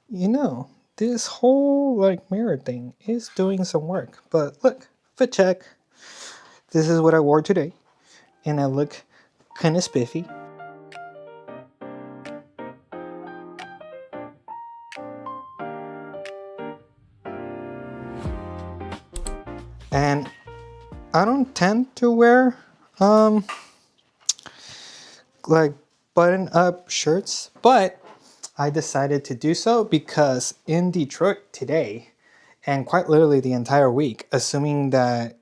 You know, this whole like mirror thing is doing some work. But look, fit check. This is what I wore today, and I look kind of spiffy. And I don't tend to wear um like button up shirts, but I decided to do so because in Detroit today, and quite literally the entire week, assuming that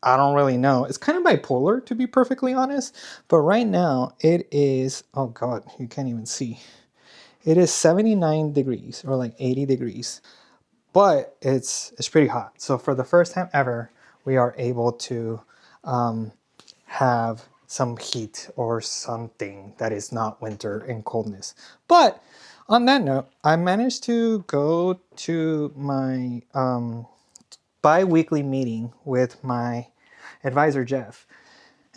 I don't really know. It's kind of bipolar, to be perfectly honest. But right now, it is, oh God, you can't even see. It is 79 degrees or like 80 degrees, but it's pretty hot. So for the first time ever, we are able to have some heat or something that is not winter and coldness. But on that note, I managed to go to my bi-weekly meeting with my advisor, Jeff.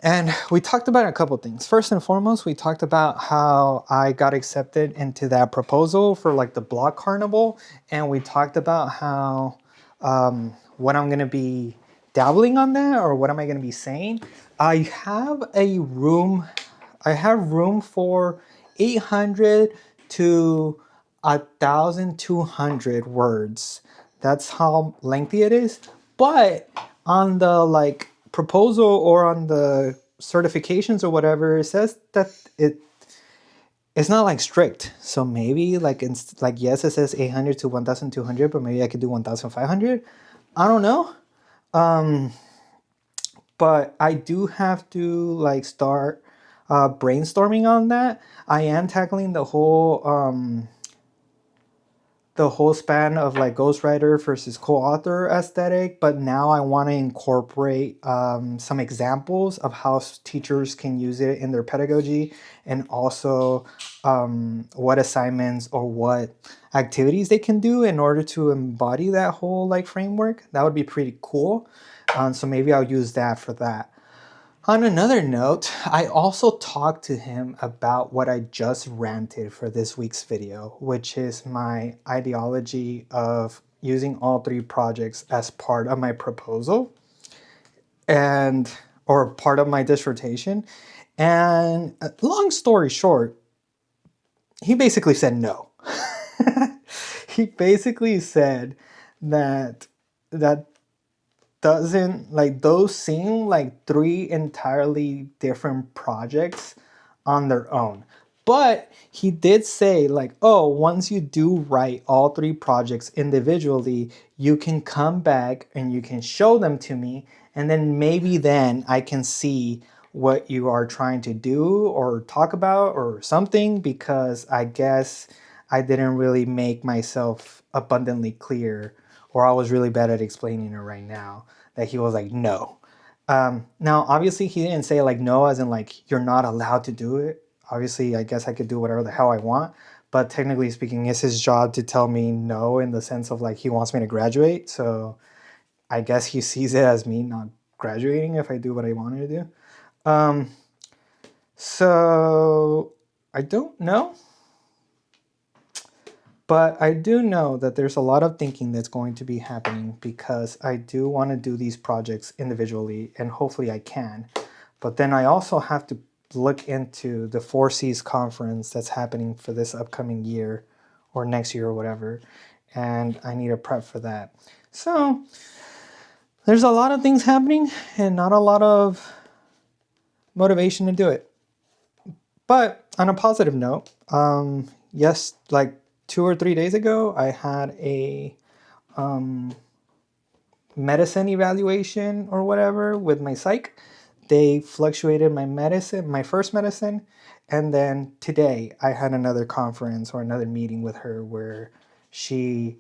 And we talked about a couple things. First and foremost, we talked about how I got accepted into that proposal for like the block carnival. And we talked about how what I'm going to be dabbling on that, or what am I going to be saying. I have room for 800 to 1,200 words. That's how lengthy it is. But on the like proposal or on the certifications or whatever, it says that it's not like strict. So maybe like it's like, yes, it says 800 to 1,200, but maybe I could do 1,500. I don't know. But I do have to like start brainstorming on that. I am tackling the whole span of like ghostwriter versus co-author aesthetic, but now I want to incorporate some examples of how teachers can use it in their pedagogy, and also what assignments or what activities they can do in order to embody that whole like framework. That would be pretty cool. So maybe I'll use that for that. On another note, I also talked to him about what I just ranted for this week's video, which is my ideology of using all three projects as part of my proposal and or part of my dissertation. And long story short, he basically said no. He basically said that that doesn't like those seem like three entirely different projects on their own. But he did say like, oh, once you do write all three projects individually, you can come back and you can show them to me, and then maybe then I can see what you are trying to do or talk about or something, because I guess I didn't really make myself abundantly clear, or I was really bad at explaining it right now, that he was like, no. Now, obviously, he didn't say like no as in like you're not allowed to do it. Obviously, I guess I could do whatever the hell I want. But technically speaking, it's his job to tell me no, in the sense of like he wants me to graduate. So I guess he sees it as me not graduating if I do what I wanted to do. So I don't know. But I do know that there's a lot of thinking that's going to be happening, because I do want to do these projects individually, and hopefully I can. But then I also have to look into the 4Cs conference that's happening for this upcoming year or next year or whatever. And I need to prep for that. So there's a lot of things happening and not a lot of motivation to do it. But on a positive note, yes, like 2 or 3 days ago, I had a medicine evaluation or whatever with my psych. They fluctuated my first medicine, and then today I had another conference or another meeting with her where she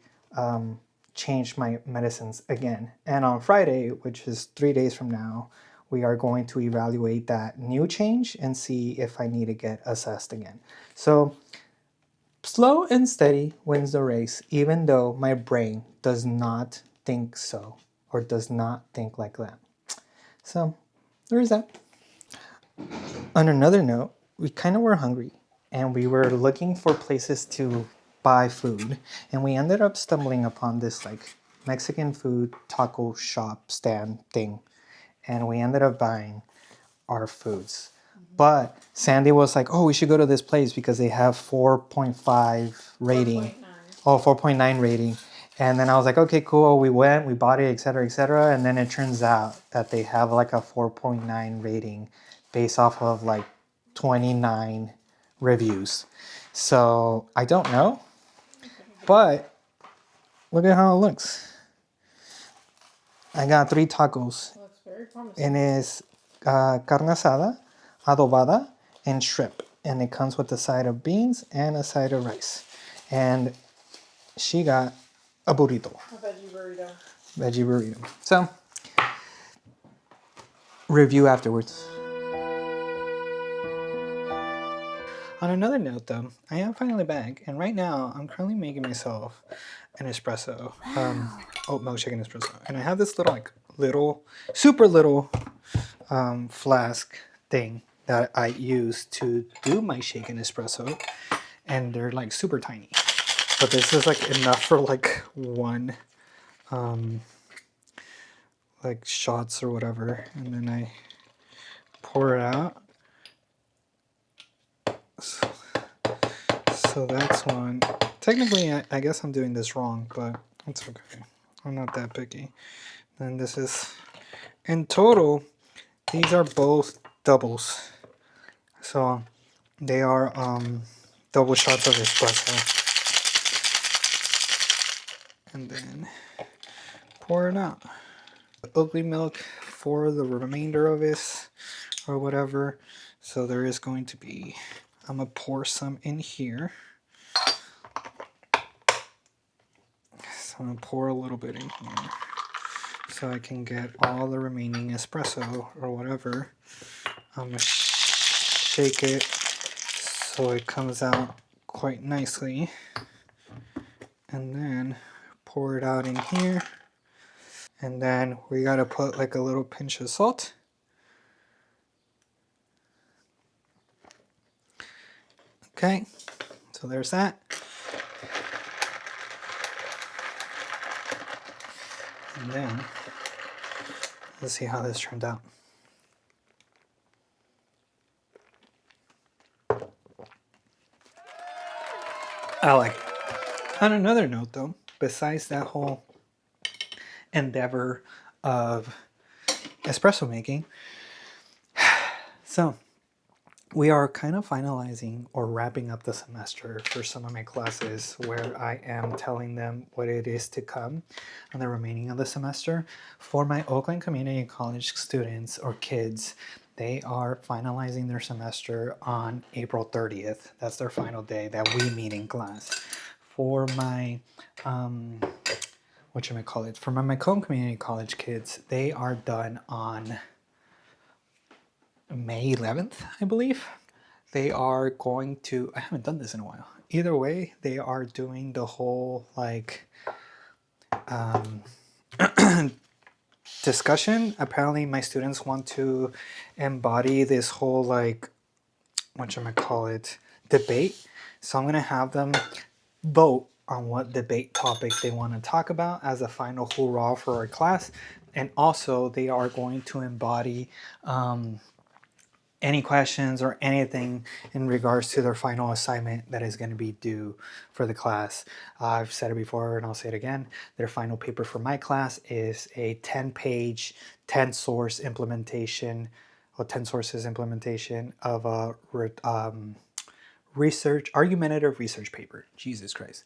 changed my medicines again. And on Friday, which is 3 days from now, we are going to evaluate that new change and see if I need to get assessed again. So slow and steady wins the race, even though my brain does not think so, or does not think like that. So there is that. On another note, we kind of were hungry, and we were looking for places to buy food, and we ended up stumbling upon this like Mexican food taco shop stand thing, and we ended up buying our foods. But Sandy was like, oh, we should go to this place because they have 4.5 rating. 4.9. Oh, 4.9 rating. And then I was like, okay, cool. We went, we bought it, etc., etc. And then it turns out that they have like a 4.9 rating based off of like 29 reviews. So I don't know, but look at how it looks. I got 3 tacos. Looks very promising. And it's carne asada, adobada, and shrimp. And it comes with a side of beans and a side of rice. And she got a burrito. A veggie burrito. Veggie burrito. So, review afterwards. On another note though, I am finally back, and right now I'm currently making myself an espresso, oat milk shaken espresso. And I have this little, super little flask thing that I use to do my shaken espresso, and they're like super tiny. But this is like enough for like one like shots or whatever, and then I pour it out. So that's one. Technically, I guess I'm doing this wrong, but it's okay. I'm not that picky. Then this is, in total, these are both doubles. So they are double shots of espresso. And then pour it out. Oat milk for the remainder of this or whatever. So there is going to be, I'm gonna pour some in here. So I'm gonna pour a little bit in here so I can get all the remaining espresso or whatever. I'm gonna shake it so it comes out quite nicely, and then pour it out in here. And then we gotta put like a little pinch of salt. Okay, so there's that. And then let's see how this turned out. I like it. On another note though, besides that whole endeavor of espresso making, so we are kind of finalizing or wrapping up the semester for some of my classes where I am telling them what it is to come on the remaining of the semester. For my Oakland Community College students or kids, they are finalizing their semester on April 30th. That's their final day that we meet in class. For my for my Macomb Community College kids, they are done on May 11th, I believe. They are going to, I haven't done this in a while. Either way, they are doing the whole like discussion. Apparently my students want to embody this whole like, debate. So I'm gonna have them vote on what debate topic they want to talk about as a final hoorah for our class. And also they are going to embody any questions or anything in regards to their final assignment that is going to be due for the class. I've said it before and I'll say it again. Their final paper for my class is a 10-page, 10-source implementation or 10 sources implementation of a argumentative research paper. Jesus Christ.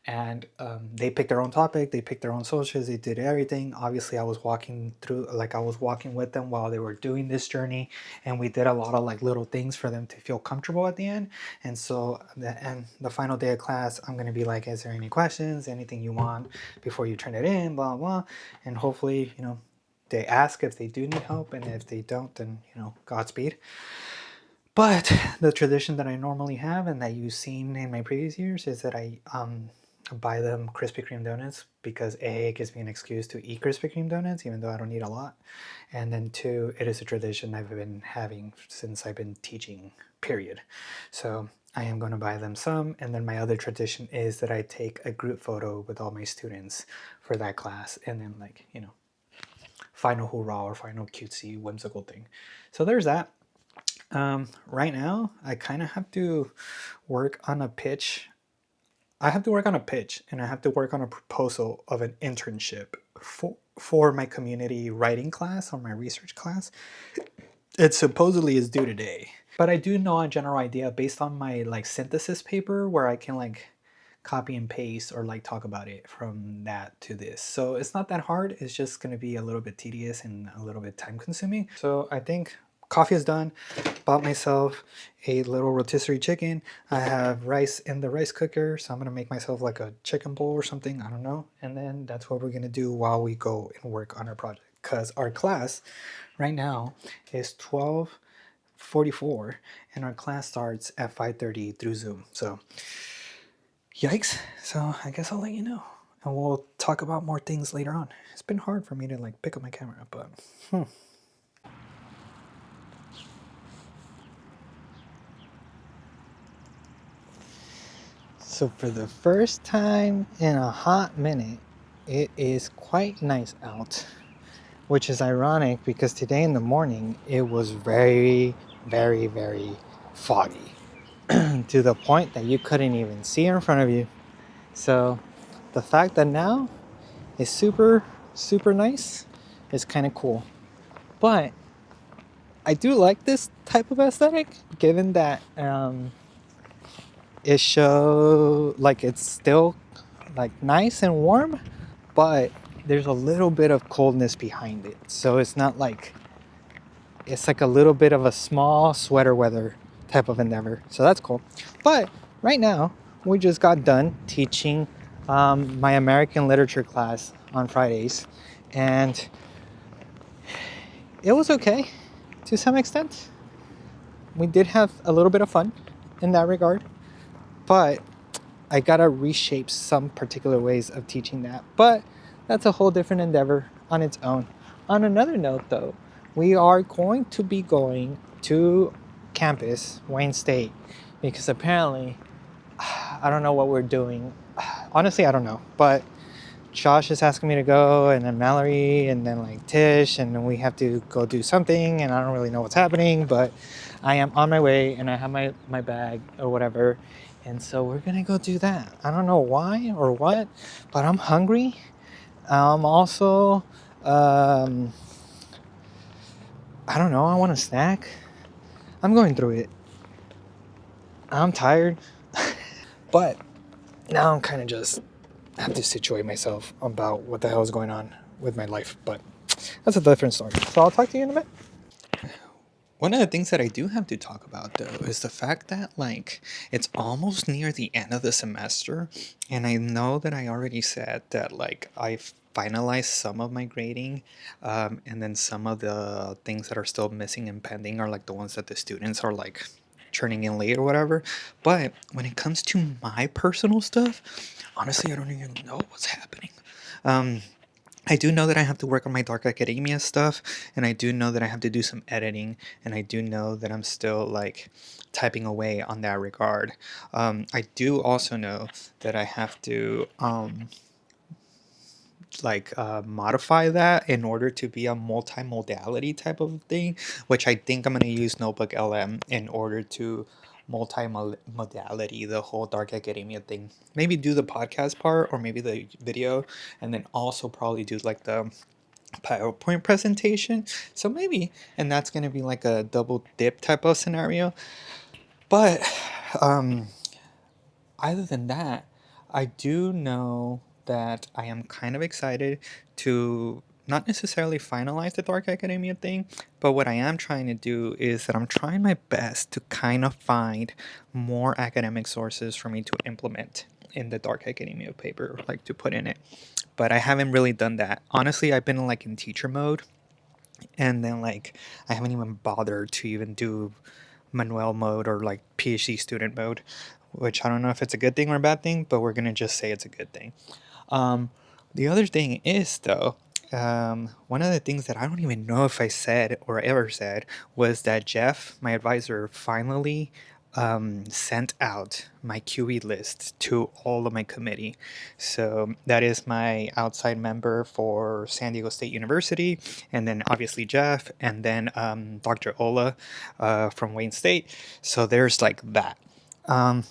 And they picked their own topic, they picked their own sources, they did everything. Obviously I was walking with them while they were doing this journey, and we did a lot of like little things for them to feel comfortable at the end. And so the final day of class, I'm going to be like, is there any questions, anything you want before you turn it in, blah blah. And hopefully, they ask if they do need help, and if they don't, then Godspeed. But the tradition that I normally have and that you've seen in my previous years is that I buy them Krispy Kreme donuts because A, it gives me an excuse to eat Krispy Kreme donuts even though I don't eat a lot. And then 2, it is a tradition I've been having since I've been teaching, period. So I am going to buy them some. And then my other tradition is that I take a group photo with all my students for that class. And then, like, final hoorah or final cutesy whimsical thing. So there's that. Right now, I kind of have to work on a pitch. I have to work on a pitch and I have to work on a proposal of an internship for my community writing class or my research class. It supposedly is due today. But I do know a general idea based on my like synthesis paper where I can like copy and paste or like talk about it from that to this. So it's not that hard. It's just going to be a little bit tedious and a little bit time consuming. So I think coffee is done. Bought myself a little rotisserie chicken. I have rice in the rice cooker, so I'm gonna make myself like a chicken bowl or something. I don't know. And then that's what we're gonna do while we go and work on our project. Cause our class right now is 12:44, and our class starts at 5:30 through Zoom. So yikes. So I guess I'll let you know. And we'll talk about more things later on. It's been hard for me to like pick up my camera, but So for the first time in a hot minute, it is quite nice out, which is ironic because today in the morning it was very, very, very foggy to the point that you couldn't even see in front of you. So the fact that now is super, super nice is kind of cool. But I do like this type of aesthetic given that it show like it's still like nice and warm, but there's a little bit of coldness behind it. So it's not like it's like a little bit of a small sweater weather type of endeavor. So that's cool. But right now we just got done teaching my American literature class on Fridays, and it was okay to some extent. We did have a little bit of fun in that regard, but I gotta reshape some particular ways of teaching that. But that's a whole different endeavor on its own. On another note, though, we are going to be going to campus, Wayne State, because apparently, I don't know what we're doing. Honestly, I don't know. But Josh is asking me to go, and then Mallory, and then like Tish, and then we have to go do something, and I don't really know what's happening, but I am on my way, and I have my bag or whatever, and so we're gonna go do that. I don't know why or what, but I'm hungry. Also, um, I don't know, I want a snack. I'm going through it. I'm tired, but now I'm kind of just have to situate myself about what the hell is going on with my life, but that's a different story. So I'll talk to you in a bit. One of the things that I do have to talk about though is the fact that like it's almost near the end of the semester, and I know that I already said that like I've finalized some of my grading, and then some of the things that are still missing and pending are like the ones that the students are like turning in late or whatever. But when it comes to my personal stuff, honestly, I don't even know what's happening. Um, I do know that I have to work on my dark academia stuff, and I do know that I have to do some editing, and I do know that I'm still like typing away on that regard. I do also know that I have to modify that in order to be a multimodality type of thing, which I think I'm going to use Notebook LM in order to multimodality the whole dark academia thing. Maybe do the podcast part or maybe the video, and then also probably do like the PowerPoint presentation. So maybe, and that's going to be like a double dip type of scenario. But um, other than that, I do know that I am kind of excited to not necessarily finalize the Dark Academia thing, but what I am trying to do is that I'm trying my best to kind of find more academic sources for me to implement in the Dark Academia paper, like to put in it. But I haven't really done that. Honestly, I've been like in teacher mode, and then like I haven't even bothered to even do Manuel mode or like PhD student mode, which I don't know if it's a good thing or a bad thing, but we're gonna just say it's a good thing. Um, the other thing is though, one of the things that I don't even know if I said or ever said was that Jeff, my advisor, finally sent out my QE list to all of my committee. So that is my outside member for San Diego State University, and then obviously Jeff, and then Dr. Ola from Wayne State. So there's like that. Um,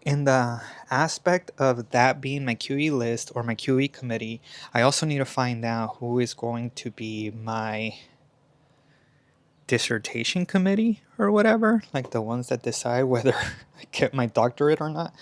in the aspect of that being my QE list or my QE committee, I also need to find out who is going to be my dissertation committee or whatever, like the ones that decide whether I get my doctorate or not.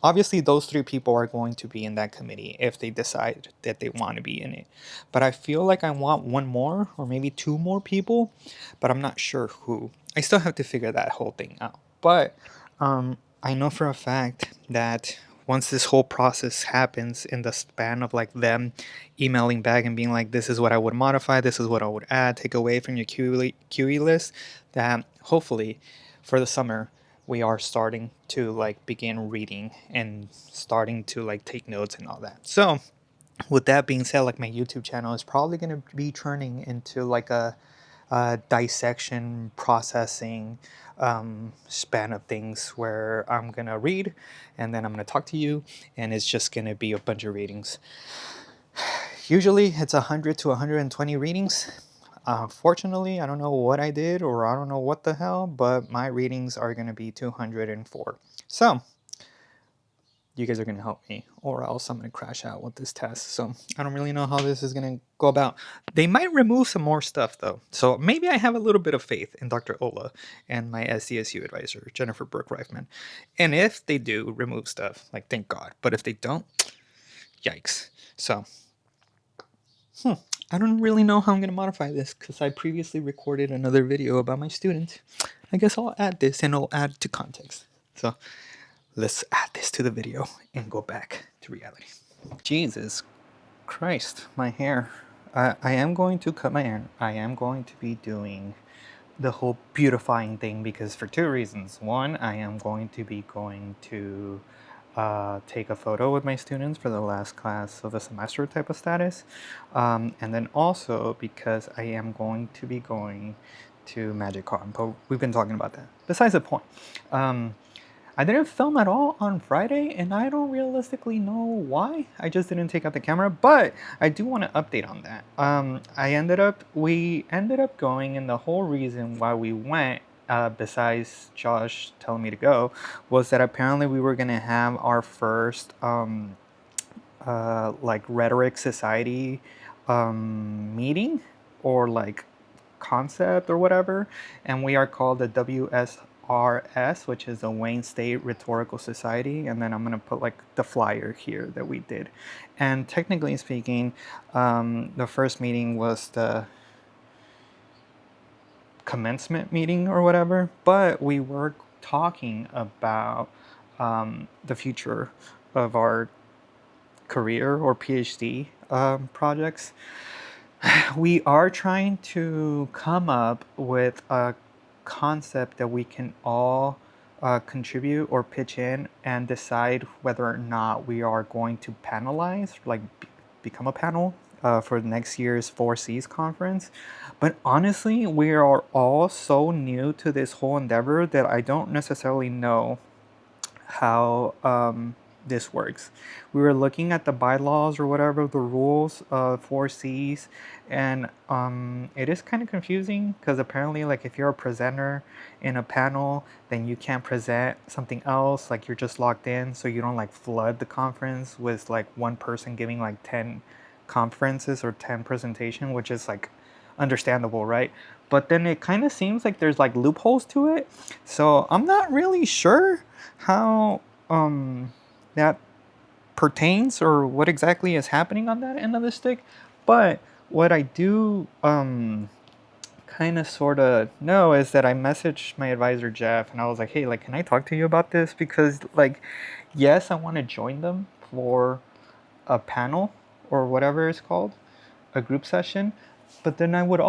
Obviously, those three people are going to be in that committee if they decide that they want to be in it. But I feel like I want one more or maybe two more people, but I'm not sure who. I still have to figure that whole thing out. But I know for a fact that once this whole process happens in the span of like them emailing back and being like, this is what I would modify, this is what I would add, take away from your QE list, that hopefully for the summer we are starting to like begin reading and starting to like take notes and all that. So with that being said, like my YouTube channel is probably going to be turning into like a dissection, processing span of things where I'm going to read and then I'm going to talk to you, and it's just going to be a bunch of readings. Usually it's 100 to 120 readings. Fortunately, I don't know what I did or I don't know what the hell, but my readings are going to be 204. So you guys are going to help me, or else I'm going to crash out with this test. So I don't really know how this is going to go about. They might remove some more stuff though. So maybe I have a little bit of faith in Dr. Ola and my SDSU advisor, Jennifer Burke-Reifman. And if they do remove stuff, like thank God. But if they don't, yikes. So I don't really know how I'm going to modify this because I previously recorded another video about my students. I guess I'll add this and I'll add to context. So let's add this to the video and go back to reality. Jesus Christ, my hair. I am going to cut my hair. I am going to be doing the whole beautifying thing because for two reasons. One, I am going to take a photo with my students for the last class of the semester type of status. And then also because I am going to be going to MagicCon, but we've been talking about that. Besides the point. I didn't film at all on Friday, and I don't realistically know why. I just didn't take out the camera, but I do want to update on that. We ended up going, and the whole reason why we went, besides Josh telling me to go, was that apparently we were gonna have our first like Rhetoric Society meeting or like concept or whatever, and we are called the WSRS, which is the Wayne State Rhetorical Society, and then I'm gonna put like the flyer here that we did. And technically speaking, the first meeting was the commencement meeting or whatever, but we were talking about the future of our career or PhD projects. We are trying to come up with a concept that we can all contribute or pitch in and decide whether or not we are going to panelize, like become a panel for next year's 4Cs conference. But honestly, we are all so new to this whole endeavor that I don't necessarily know how this works. We were looking at the bylaws or whatever, the rules of 4Cs, and it is kind of confusing because apparently like if you're a presenter in a panel, then you can't present something else, like you're just locked in, so you don't like flood the conference with like one person giving like 10 conferences or 10 presentation, which is like understandable, right? But then it kind of seems like there's like loopholes to it, so I'm not really sure how that pertains or what exactly is happening on that end of the stick. But what I do kind of sort of know is that I messaged my advisor Jeff and I was like, hey, like, can I talk to you about this? Because like, yes, I want to join them for a panel or whatever it's called, a group session, but then I would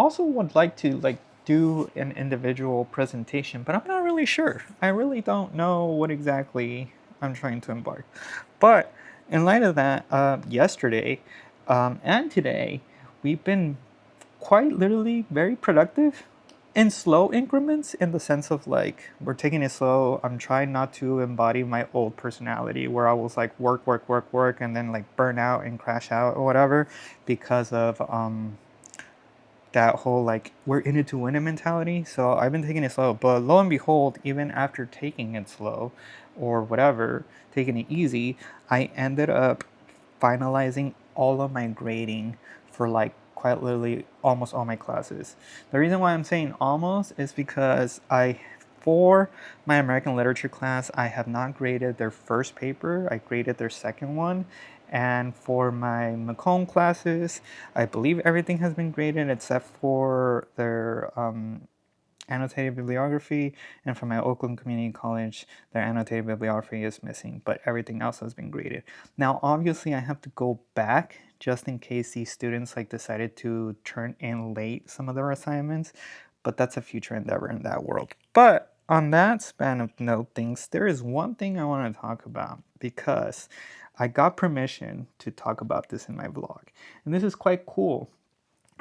like to like do an individual presentation, but I'm not really sure. I really don't know what exactly I'm trying to embark. But in light of that, yesterday and today, we've been quite literally very productive in slow increments, in the sense of like we're taking it slow. I'm trying not to embody my old personality where I was like work, and then like burn out and crash out or whatever because of that whole like we're in it to win it mentality. So I've been taking it slow, but lo and behold, even after taking it slow or whatever, taking it easy, I ended up finalizing all of my grading for like quite literally almost all my classes. The reason why I'm saying almost is because for my American literature class, I have not graded their first paper. I graded their second one. And for my Macomb classes, I believe everything has been graded except for their annotated bibliography, and for my Oakland Community College, their annotated bibliography is missing, but everything else has been graded. Now, obviously, I have to go back just in case these students like decided to turn in late some of their assignments, but that's a future endeavor in that world. But on that span of note things, there is one thing I want to talk about because I got permission to talk about this in my vlog, and this is quite cool.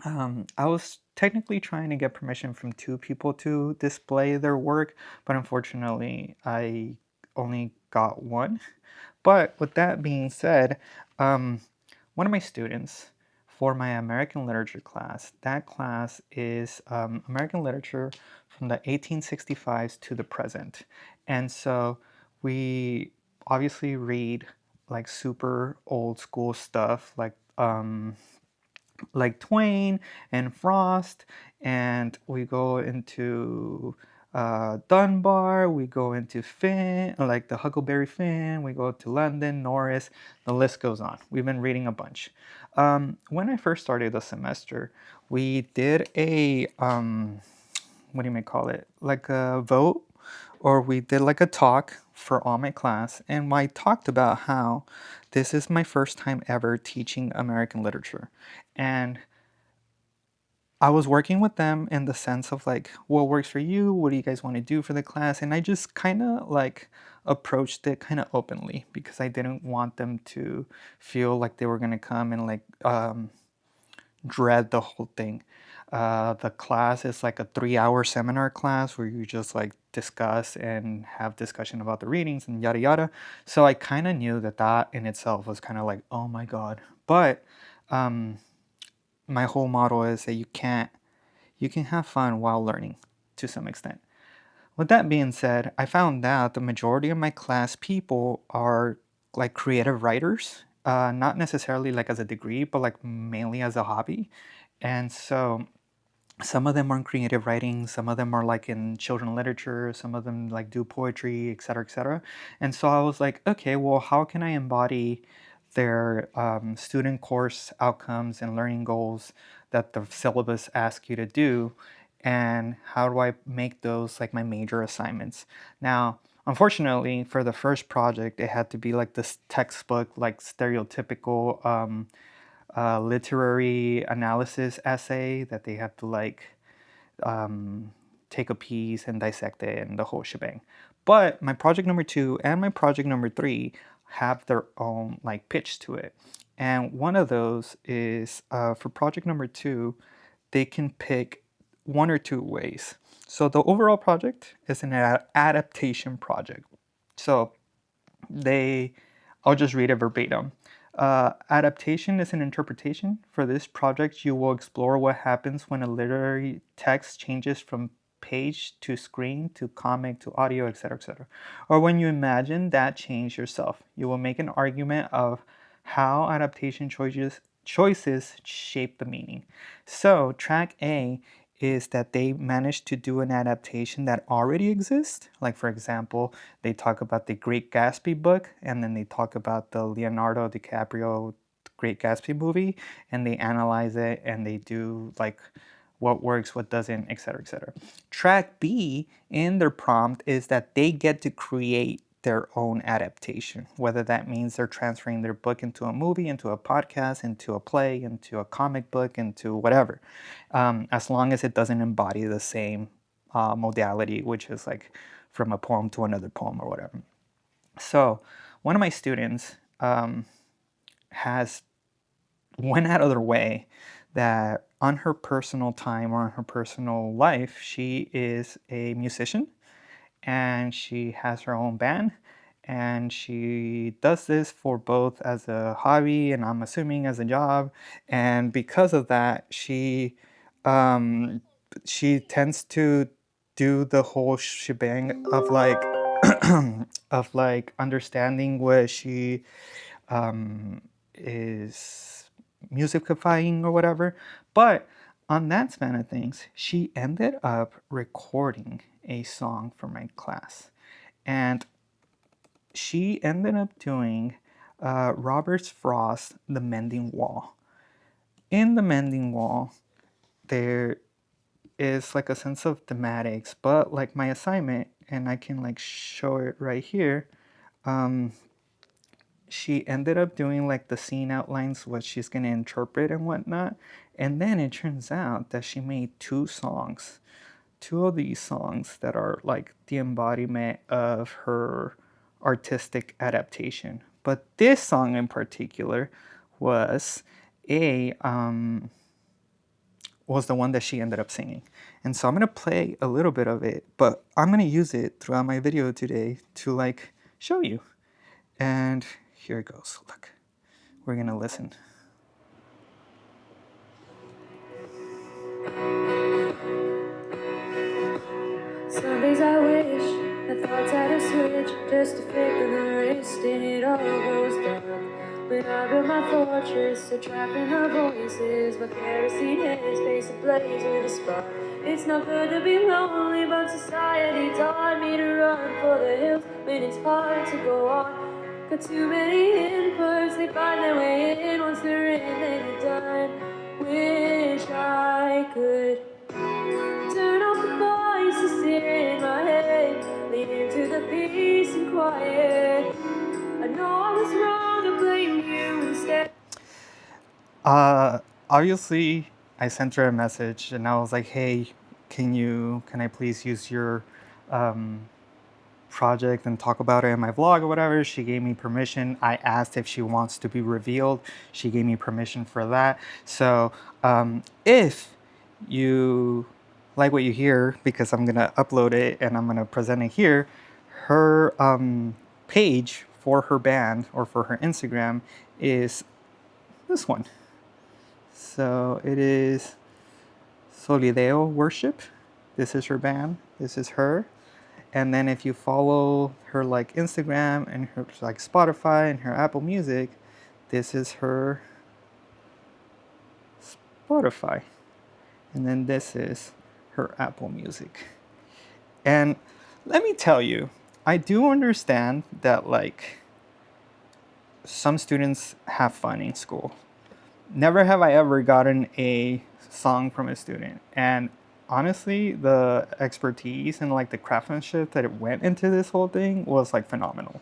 I was technically trying to get permission from two people to display their work, but unfortunately, I only got one. But with that being said, one of my students for my American literature class, that class is American literature from the 1865s to the present. And so we obviously read like super old school stuff like Twain and Frost, and we go into Dunbar, we go into Finn, like the Huckleberry Finn, we go to London, Norris, the list goes on. We've been reading a bunch. When I first started the semester, we did a, what do you may call it, like a vote, or we did like a talk for all my class, and I talked about how this is my first time ever teaching American literature. And I was working with them in the sense of like, what works for you? What do you guys want to do for the class? And I just kind of like approached it kind of openly because I didn't want them to feel like they were going to come and like dread the whole thing. The class is like a 3-hour seminar class where you just like discuss and have discussion about the readings and yada yada. So I kind of knew that that in itself was kind of like, oh my God. But my whole motto is that you can have fun while learning to some extent. With that being said, I found out the majority of my class people are like creative writers, not necessarily like as a degree, but like mainly as a hobby. And so some of them are in creative writing, some of them are like in children's literature, some of them like do poetry, etc., etc. And so I was like, okay, well, how can I embody their student course outcomes and learning goals that the syllabus asks you to do, and how do I make those like my major assignments? Now, unfortunately, for the first project, it had to be like this textbook, like stereotypical literary analysis essay that they have to like take a piece and dissect it and the whole shebang. But my project number 2 and my project number 3 have their own like pitch to it. And one of those is for project number 2, they can pick one or two ways. So the overall project is an adaptation project. So they, I'll just read it verbatim. Adaptation is an interpretation. For this project, you will explore what happens when a literary text changes from page to screen to comic to audio, etc., etc. Or when you imagine that change yourself, you will make an argument of how adaptation choices shape the meaning. So track A is that they managed to do an adaptation that already exists. Like for example, they talk about the Great Gatsby book, and then they talk about the Leonardo DiCaprio Great Gatsby movie, and they analyze it and they do like what works, what doesn't, etc., etc. Track B in their prompt is that they get to create their own adaptation, whether that means they're transferring their book into a movie, into a podcast, into a play, into a comic book, into whatever, as long as it doesn't embody the same modality, which is like from a poem to another poem or whatever. So one of my students has went out of their way that on her personal time or on her personal life, she is a musician and she has her own band. And she does this for both as a hobby and I'm assuming as a job. And because of that, she tends to do the whole shebang of like of like understanding what she is musicifying or whatever. But on that span of things, she ended up recording a song for my class. And she ended up doing Robert Frost's The Mending Wall. In The Mending Wall, there is like a sense of thematics, but like my assignment, and I can like show it right here, she ended up doing like the scene outlines, what she's going to interpret and whatnot. And then it turns out that she made two of these songs that are like the embodiment of her artistic adaptation. But this song in particular was a was the one that she ended up singing. And so I'm going to play a little bit of it, but I'm going to use it throughout my video today to like show you. And here it goes. Look, we're going to listen. Some days I wish the thoughts had a switch, just a flick of the wrist and it all goes dark. When I build my fortress, a trap in the voices, my kerosene heads face ablaze with a spark. It's not good to be lonely, but society taught me to run for the hills when it's hard to go on. Got too many inputs, they find their way in. Once they're in, then you're done. Wish I could turn off the voices here in my head, lean into the peace and quiet. I know I was wrong, I blame you instead. Obviously, I sent her a message and I was like, hey, can I please use your project and talk about it in my vlog or whatever. She gave me permission. I asked if she wants to be revealed. She gave me permission for that. So if you like what you hear, because I'm gonna upload it and I'm gonna present it here, her page for her band or for her Instagram is this one. So it is Solideo Worship. This is her band. This is her. And then if you follow her like Instagram and her like Spotify and her Apple Music, this is her Spotify. And then this is her Apple Music. And let me tell you, I do understand that like some students have fun in school. Never have I ever gotten a song from a student. And honestly, the expertise and like the craftsmanship that it went into this whole thing was like phenomenal.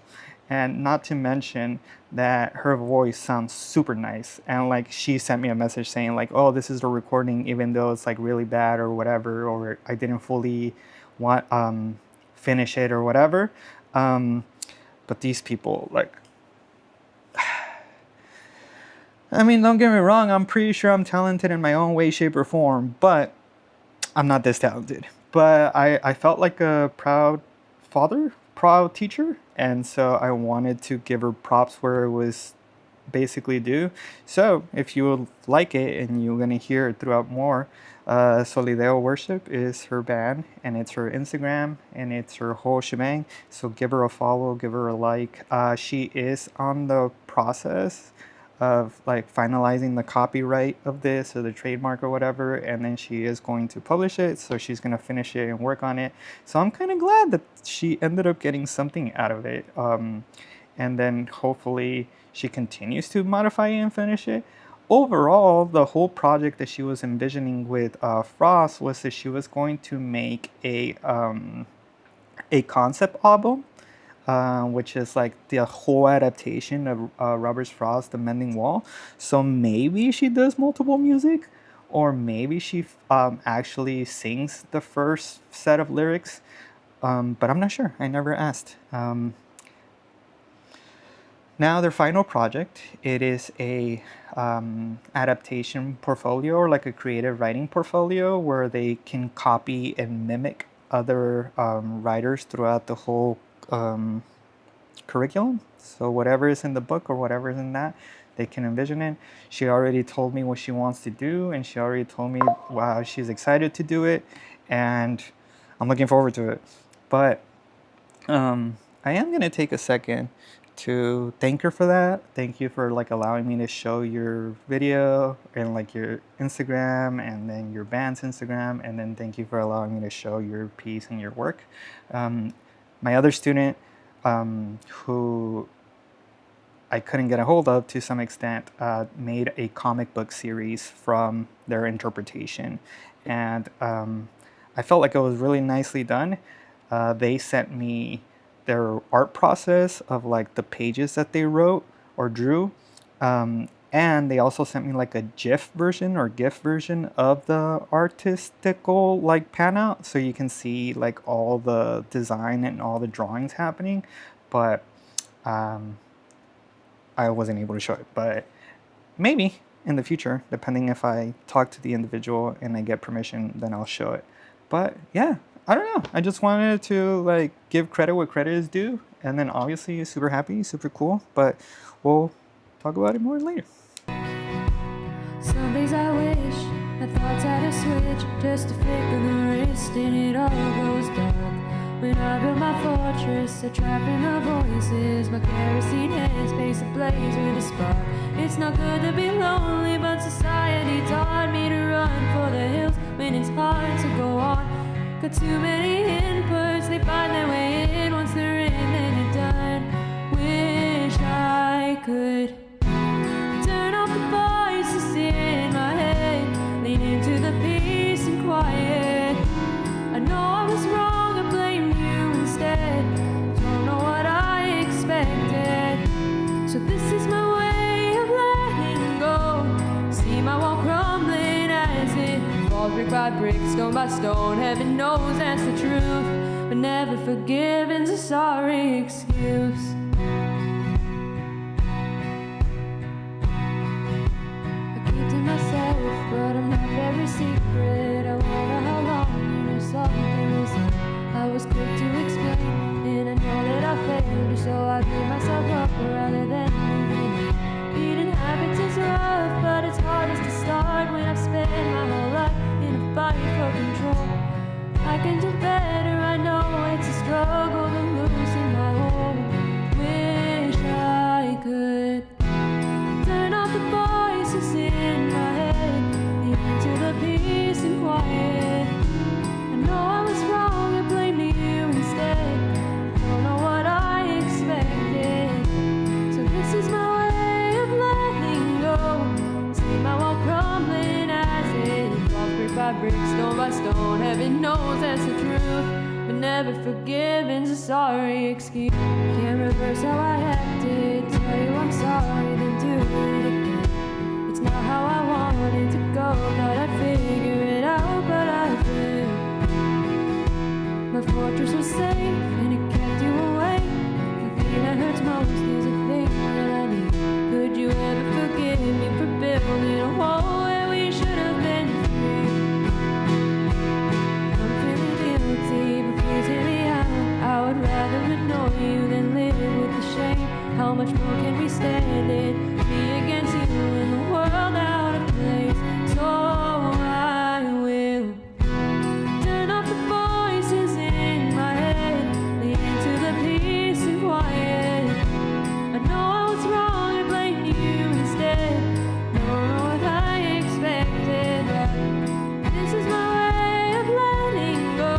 And not to mention that her voice sounds super nice. And like she sent me a message saying like, oh, this is the recording, even though it's like really bad or whatever, or I didn't fully want finish it or whatever. But these people like, I mean, don't get me wrong, I'm pretty sure I'm talented in my own way, shape, or form, but I'm not this talented. But I felt like a proud father, proud teacher, and so I wanted to give her props where it was basically due. So if you would like it and you're going to hear it throughout more, Solideo Worship is her band, and it's her Instagram, and it's her whole shebang. So give her a follow, give her a like. She is on the process of like finalizing the copyright of this or the trademark or whatever, and then she is going to publish it, so she's going to finish it and work on it. So I'm kind of glad that she ended up getting something out of it, and then hopefully she continues to modify it and finish it. Overall, the whole project that she was envisioning with Frost was that she was going to make a concept album, which is like the whole adaptation of Robert Frost, The Mending Wall. So maybe she does multiple music, or maybe she actually sings the first set of lyrics, but I'm not sure. I never asked. now their final project, it is a adaptation portfolio, or like a creative writing portfolio, where they can copy and mimic other writers throughout the whole curriculum. So whatever is in the book or whatever is in that, they can envision it. She already told me what she wants to do, and she already told me wow, she's excited to do it, and I'm looking forward to it. But I am gonna take a second to thank her for that. Thank you for like allowing me to show your video and like your Instagram, and then your band's Instagram, and then thank you for allowing me to show your piece and your work. My other student, who I couldn't get a hold of to some extent, made a comic book series from their interpretation, and I felt like it was really nicely done. They sent me their art process of like the pages that they wrote or drew, and they also sent me like a GIF version or GIF version of the artistical like pan out, so you can see like all the design and all the drawings happening. But I wasn't able to show it, but maybe in the future, depending if I talk to the individual and I get permission, then I'll show it. But yeah, I don't know. I just wanted to like give credit what credit is due, and then obviously super happy, super cool. But we'll talk about it more later. Some days I wish my thoughts had a switch, just a flick of the wrist and it all goes dark. When I built my fortress, a trap in the voices, my kerosene headspace ablaze with a spark. It's not good to be lonely, but society taught me to run for the hills when it's hard to go on. Got too many inputs, they find their way in. Once they're in, then you're done. Wish I could turn off the voices in my head, lean into the peace and quiet. I know I was wrong, I blame you instead. Don't know what I expected. So this is my way of letting go. See my wall crumbling as it falls brick by brick, stone by stone. Heaven knows that's the truth, but never forgiven's a sorry excuse. Myself, but I'm not very secret. I wonder how long, something is up. I was quick to explain, and I know that I failed, so I beat myself up rather than leaving. Eating habits is rough, but it's hardest to start when I've spent my whole life in a fight for control. I can do better, I know it's a struggle to losing my hold. Wish I could turn off the voices in my head, lean into the peace and quiet. I know I was wrong, I blame you instead. Don't know what I expected. So this is my way of letting go. See my wall crumbling as it falls brick by brick, stone by stone. Heaven knows that's the truth, but never forgiven's a sorry excuse. Can't reverse how I acted, tell you I'm sorry, then do it again. It's not how I wanted to go, thought I'd figure it out, but I failed. My fortress was safe, and it kept you away. The thing that hurts most is a thing that I need. Could you ever forgive me for building a wall where we should have been free? I'm feeling guilty, but please hear me out. I would rather annoy you than live with the shame. How much more can we stand it? Me against you in the world out of place. So I will turn off the voices in my head, lean into the peace and quiet. I know I was wrong, I blame you instead. Don't know what I expected, but this is my way of letting go.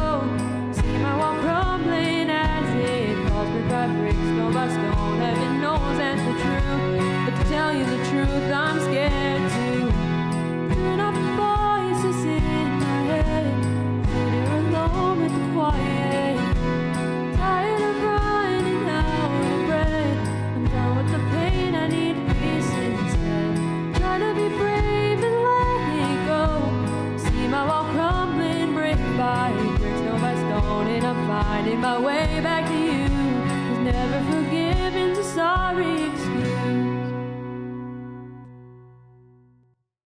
See my wall crumbling as it falls brick by brick, stone by stone. Heaven knows that's the truth, but to tell you the truth, I'm scared to turn off the voices in my head, sit here alone with the quiet. Tired of running out of breath, I'm done with the pain, I need peace instead. Trying to be brave and let it go. See my wall crumbling brick by brick, stone by stone, and I'm finding my way back to you. There's never forgiven the sorry excuse.